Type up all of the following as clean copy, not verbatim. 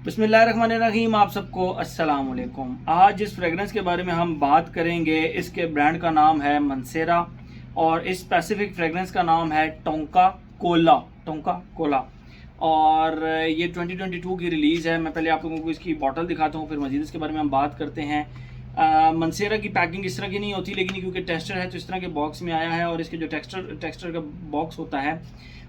बिस्मिल्लाहिर्रहमानिर्रहीम। आप सबको अस्सलाम वालेकुम। आज जिस फ्रेगरेंस के बारे में हम बात करेंगे इसके ब्रांड का नाम है मंसेरा और इस स्पेसिफिक फ्रेगरेंस का नाम है टोंका कोला। टोंका कोला और ये 2022 की रिलीज़ है। मैं पहले आप लोगों को इसकी बॉटल दिखाता हूँ, फिर मज़ीद इसके बारे में हम बात करते हैं। मंसेरा की पैकिंग इस तरह की नहीं होती, लेकिन क्योंकि टेक्सचर है तो इस तरह के बॉक्स में आया है। और इसके जो टेक्सचर का बॉक्स होता है,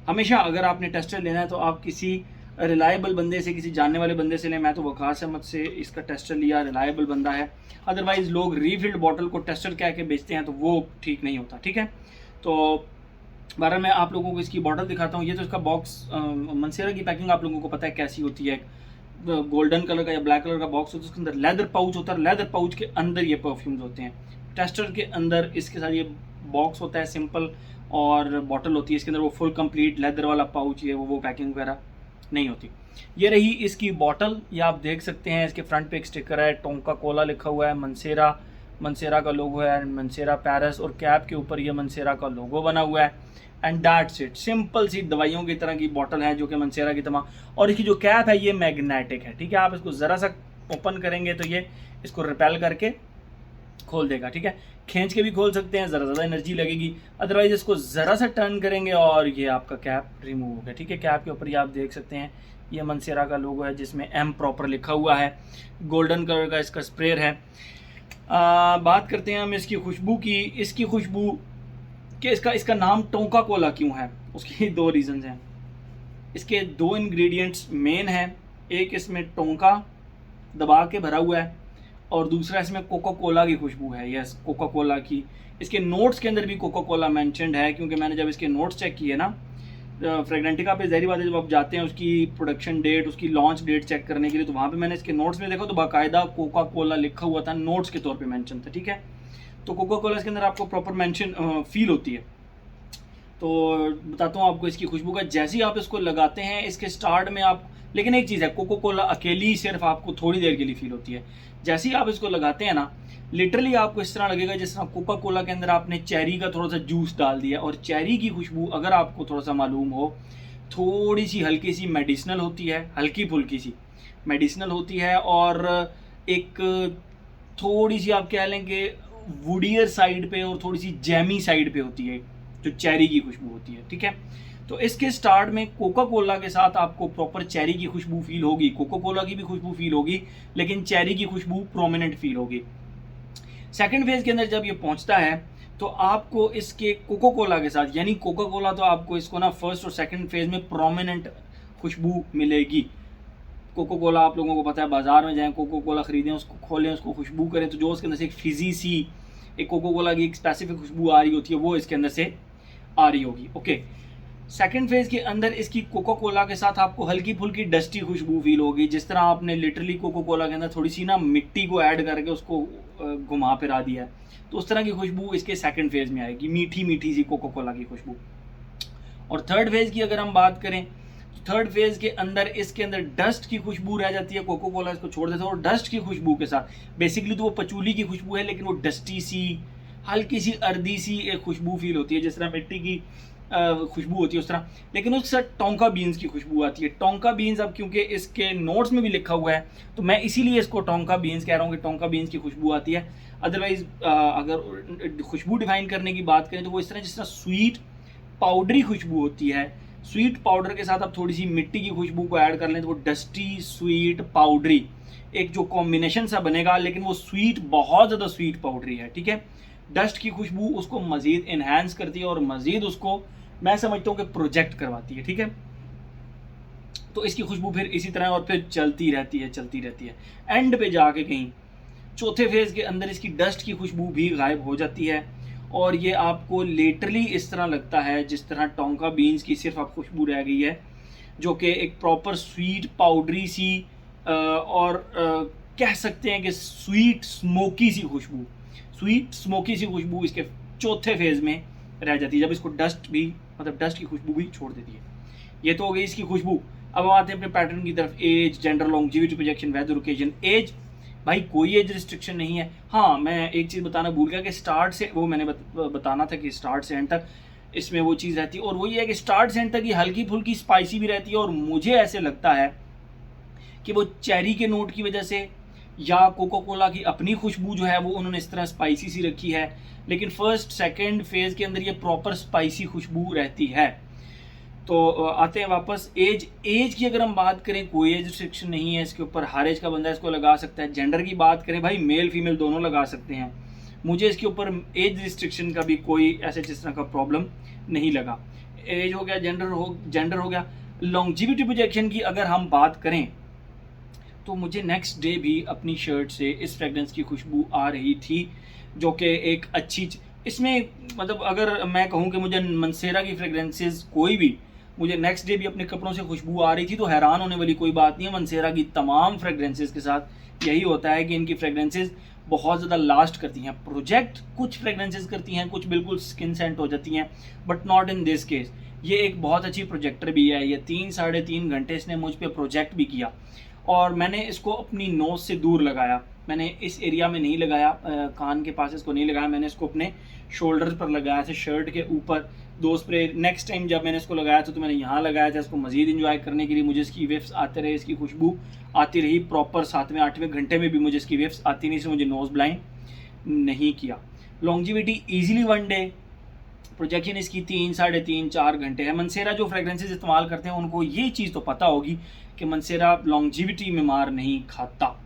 हमेशा अगर आपने टेस्टर लेना है तो आप किसी रिलायबल बंदे से, किसी जानने वाले बंदे से लें। मैं तो वकास अहमद से इसका टेस्टर लिया, रिलायबल बंदा है। अदरवाइज़ लोग रीफिल्ड बॉटल को टेस्टर कह के बेचते हैं तो वो ठीक नहीं होता, ठीक है। तो बारह मैं आप लोगों को इसकी बॉटल दिखाता हूँ। ये तो इसका बॉक्स, मंसेरा की पैकिंग आप लोगों को पता है कैसी होती है। गोल्डन कलर का या ब्लैक कलर का बॉक्स होता है, उसके अंदर लेदर पाउच होता है। लेदर पाउच के अंदर ये परफ्यूम्स होते हैं। टेस्टर के अंदर इसके साथ ये बॉक्स होता है सिंपल, और बॉटल होती है इसके अंदर वो फुल कंप्लीट लेदर वाला पाउच, ये वो पैकिंग वगैरह नहीं होती। ये रही इसकी बॉटल, ये आप देख सकते हैं। इसके फ्रंट पे एक स्टिकर है, टोंका कोला लिखा हुआ है, मंसेरा का लोगो है, मंसेरा पेरिस, और कैप के ऊपर ये मंसेरा का लोगो बना हुआ है। And that's it. सिंपल सी दवाइयों की तरह की बॉटल है जो कि मंसेरा की तमाम। और इसकी जो कैप है ये मैग्नेटिक है, ठीक है। आप इसको ज़रा सा ओपन करेंगे तो ये इसको रिपेल करके खोल देगा, ठीक है। खींच के भी खोल सकते हैं, ज़रा ज़्यादा एनर्जी लगेगी। अदरवाइज इसको ज़रा सा टर्न करेंगे और ये आपका कैप रिमूव हो गया, ठीक है। कैप के ऊपर ये आप देख सकते हैं ये मंसेरा का लोगो है जिसमें एम प्रॉपर लिखा हुआ है। गोल्डन कलर का इसका स्प्रे है। बात करते हैं हम इसकी खुशबू की। इसकी खुशबू कि इसका नाम टोंका कोला क्यों है, उसकी दो रीज़न्स हैं। इसके दो इंग्रेडिएंट्स मेन हैं। एक इसमें टोंका दबा के भरा हुआ है और दूसरा इसमें कोका कोला की खुशबू है। यस, कोका कोला की। इसके नोट्स के अंदर भी कोका कोला मैंशनड है, क्योंकि मैंने जब इसके नोट्स चेक किए ना फ्रेगनेंटिका पे, ज़ाहिर बात है जब आप जाते हैं उसकी प्रोडक्शन डेट, उसकी लॉन्च डेट चेक करने के लिए, तो वहाँ पे मैंने इसके नोट्स में देखा तो बाकायदा कोका कोला लिखा हुआ था, नोट्स के तौर पे मेंशन था, ठीक है। तो कोका कोला इसके अंदर आपको प्रॉपर मेंशन फील होती है। तो बताता हूँ आपको इसकी खुशबू का। जैसे ही आप इसको लगाते हैं इसके स्टार्ट में आप, लेकिन एक चीज़ है, कोका कोला अकेली सिर्फ आपको थोड़ी देर के लिए फील होती है। जैसे ही आप इसको लगाते हैं ना, लिटरली आपको इस तरह लगेगा जिस तरह कोका कोला के अंदर आपने चेरी का थोड़ा सा जूस डाल दिया। और चेरी की खुशबू अगर आपको थोड़ा सा मालूम हो, थोड़ी सी हल्की सी मेडिसिनल होती है, हल्की फुल्की सी मेडिसिनल होती है, और एक थोड़ी सी आप कह लें कि वुडियर साइड पे और थोड़ी सी जैमी साइड पे होती है जो चेरी की खुशबू होती है, ठीक है। तो इसके स्टार्ट में कोका कोला के साथ आपको प्रॉपर चेरी की खुशबू फील होगी, कोका कोला की भी खुशबू फील होगी, लेकिन चेरी की खुशबू प्रोमिनेंट फील होगी। सेकंड फेज के अंदर जब ये पहुंचता है तो आपको इसके कोका कोला के साथ, यानी कोका कोला तो आपको इसको ना फर्स्ट और सेकंड फेज में प्रोमिनेंट खुशबू मिलेगी। कोको कोला आप लोगों को पता है, बाजार में जाएं कोको कोला खरीदें, उसको खोलें, उसको खुशबू करें, तो जो उसके अंदर से एक फिजी सी, एक कोको कोला की एक स्पेसिफिक खुशबू आ रही होती है, वो इसके अंदर से आ रही होगी। ओके, सेकंड फेज के अंदर इसकी कोको कोला के साथ आपको हल्की फुल्की डस्टी खुशबू फील होगी, जिस तरह आपने लिटरली कोको कोला के अंदर थोड़ी सी ना मिट्टी को ऐड करके उसको घुमा फिरा दिया है, तो उस तरह की खुशबू इसके सेकंड फेज में आएगी, मीठी मीठी सी कोको कोला की खुशबू। और थर्ड फेज की अगर हम बात करें, थर्ड फेज के अंदर इसके अंदर डस्ट की खुशबू रह जाती है। कोको कोला इसको छोड़ देता है और डस्ट की खुशबू के साथ, बेसिकली तो वो पचूली की खुशबू है, लेकिन वो डस्टी सी, हल्की सी अर्दी सी एक खुशबू फील होती है, जिस तरह मिट्टी की खुशबू होती है उस तरह, लेकिन उसके साथ टोंका बीन्स की खुशबू आती है। टोंका बीन्स, अब क्योंकि इसके नोट्स में भी लिखा हुआ है तो मैं इसीलिए इसको टोंका बीन्स कह रहा हूँ कि टोंका बीन्स की खुशबू आती है। अदरवाइज अगर खुशबू डिफाइन करने की बात करें तो वो इस तरह, जिस तरह स्वीट पाउडरी खुशबू होती है, स्वीट पाउडर के साथ आप थोड़ी सी मिट्टी की खुशबू को ऐड कर लें तो वो डस्टी स्वीट पाउडरी एक जो कॉम्बिनेशन सा बनेगा, लेकिन वो स्वीट बहुत ज़्यादा स्वीट पाउडरी है, ठीक है। डस्ट की खुशबू उसको मज़ीद इन्हांस करती है और मज़ीद उसको मैं समझता हूँ कि प्रोजेक्ट करवाती है, ठीक है। तो इसकी खुशबू फिर इसी तरह और फिर चलती रहती है। एंड पे जाके कहीं चौथे फेज़ के अंदर इसकी डस्ट की खुशबू भी गायब हो जाती है और ये आपको लिटरली इस तरह लगता है जिस तरह टोंका बीन्स की सिर्फ आप खुशबू रह गई है, जो कि एक प्रॉपर स्वीट पाउडरी सी और कह सकते हैं कि स्वीट स्मोकी सी खुशबू इसके चौथे फेज़ में रह जाती है, जब इसको डस्ट की खुशबू भी छोड़ देती है। ये तो हो गई इसकी खुशबू। अब हम आते हैं अपने पैटर्न की तरफ। Age, gender, longevity, projection, weather, occasion. Age, भाई कोई एज रिस्ट्रिक्शन नहीं है। हाँ, मैं एक चीज़ बताना भूल गया कि स्टार्ट से, वो मैंने बताना था कि स्टार्ट से एंड तक इसमें वो चीज़ रहती है, और वो ये है कि स्टार्ट से एंड तक ये हल्की फुल्की स्पाइसी भी रहती है, और मुझे ऐसे लगता है कि वो चेरी के नोट की वजह से या कोका कोला की अपनी खुशबू जो है वो उन्होंने इस तरह स्पाइसी सी रखी है, लेकिन फर्स्ट सेकंड फेज़ के अंदर ये प्रॉपर स्पाइसी खुशबू रहती है। तो आते हैं वापस एज की अगर हम बात करें, कोई एज रिस्ट्रिक्शन नहीं है इसके ऊपर, हर एज का बंदा इसको लगा सकता है। जेंडर की बात करें भाई, मेल फीमेल दोनों लगा सकते हैं। मुझे इसके ऊपर एज रिस्ट्रिक्शन का भी कोई ऐसे जिस तरह का प्रॉब्लम नहीं लगा। एज हो गया, जेंडर हो गया। लॉन्जिविटी प्रोजेक्शन की अगर हम बात करें तो मुझे नेक्स्ट डे भी अपनी शर्ट से इस फ्रेगरेंस की खुशबू आ रही थी, जो कि एक अच्छी इसमें मतलब अगर मैं कहूँ कि मुझे मंसेरा की फ्रेगरेंसेस कोई भी मुझे नेक्स्ट डे भी अपने कपड़ों से खुशबू आ रही थी, तो हैरान होने वाली कोई बात नहीं है। मंसेरा की तमाम फ्रेगरेंसेस के साथ यही होता है कि इनकी फ्रेगरेंसेस बहुत ज़्यादा लास्ट करती हैं। प्रोजेक्ट कुछ फ्रेगरेंसेस करती हैं, कुछ बिल्कुल स्किन सेंट हो जाती हैं, but not in this case. ये एक बहुत अच्छी प्रोजेक्टर भी है। ये 3-3.5 घंटे इसने मुझ पर प्रोजेक्ट भी किया, और मैंने इसको अपनी नोज़ से दूर लगाया। मैंने इस एरिया में नहीं लगाया, कान के पास इसको नहीं लगाया, मैंने इसको अपने शोल्डर पर लगाया था, शर्ट के ऊपर 2 स्प्रे। नेक्स्ट टाइम जब मैंने इसको लगाया था तो मैंने यहाँ लगाया था इसको मज़ीद इंजॉय करने के लिए। मुझे इसकी वेव्स आते रहे, इसकी खुशबू आती रही प्रॉपर। 7वें-8वें घंटे में भी मुझे इसकी वेव्स आती नहीं, से मुझे नोज़ ब्लाइंड नहीं किया। लॉन्जिविटी ईजिली 1 डे, प्रोजेक्शन इसकी 3-3.5-4 घंटे है। मंसेरा जो फ्रेगरेंसेज इस्तेमाल करते हैं उनको ये चीज़ तो पता होगी कि मंसेरा लॉन्जिविटी में मार नहीं खाता।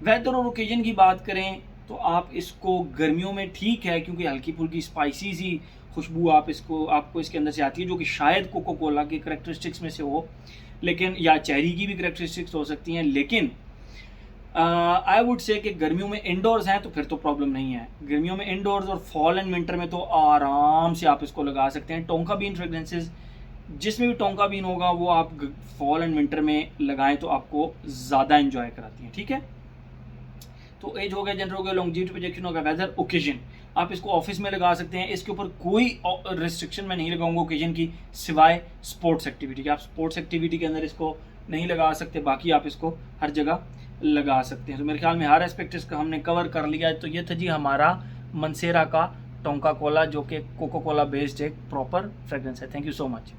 वेदर और ओकेजन की बात करें तो आप इसको गर्मियों में ठीक है, क्योंकि हल्की फुल्की स्पाइसी सी खुशबू आपको इसके अंदर से आती है, जो कि शायद कोका कोला के करैक्टरिस्टिक्स में से हो, लेकिन या चेरी की भी करैक्टरिस्टिक्स हो सकती हैं। लेकिन आई वुड से कि गर्मियों में इंडोर्स हैं तो फिर तो प्रॉब्लम नहीं है। गर्मियों में इंडोर्स और फॉल एंड विंटर में तो आराम से आप इसको लगा सकते हैं। टोंका बीन फ्रेगरेंसेज, जिसमें भी टोंका बीन होगा वो आप फॉल एंड विंटर में लगाएं तो आपको ज़्यादा इंजॉय कराती हैं। ठीक है, तो एज हो गया, जेंडर हो गया, लॉन्जिविटी प्रोजेक्शन हो गया, वेदर, ओकेजन। आप इसको ऑफिस में लगा सकते हैं, इसके ऊपर कोई रिस्ट्रिक्शन मैं नहीं लगाऊंगा ओकेजन की, सिवाय स्पोर्ट्स एक्टिविटी के। आप स्पोर्ट्स एक्टिविटी के अंदर इसको नहीं लगा सकते, बाकी आप इसको हर जगह लगा सकते हैं। तो मेरे ख्याल में हर एस्पेक्ट इसका हमने कवर कर लिया। तो ये था जी हमारा मंसेरा का टोंका कोला, जो कि कोका कोला बेस्ड एक प्रॉपर फ्रेगरेंस है। Thank you so much.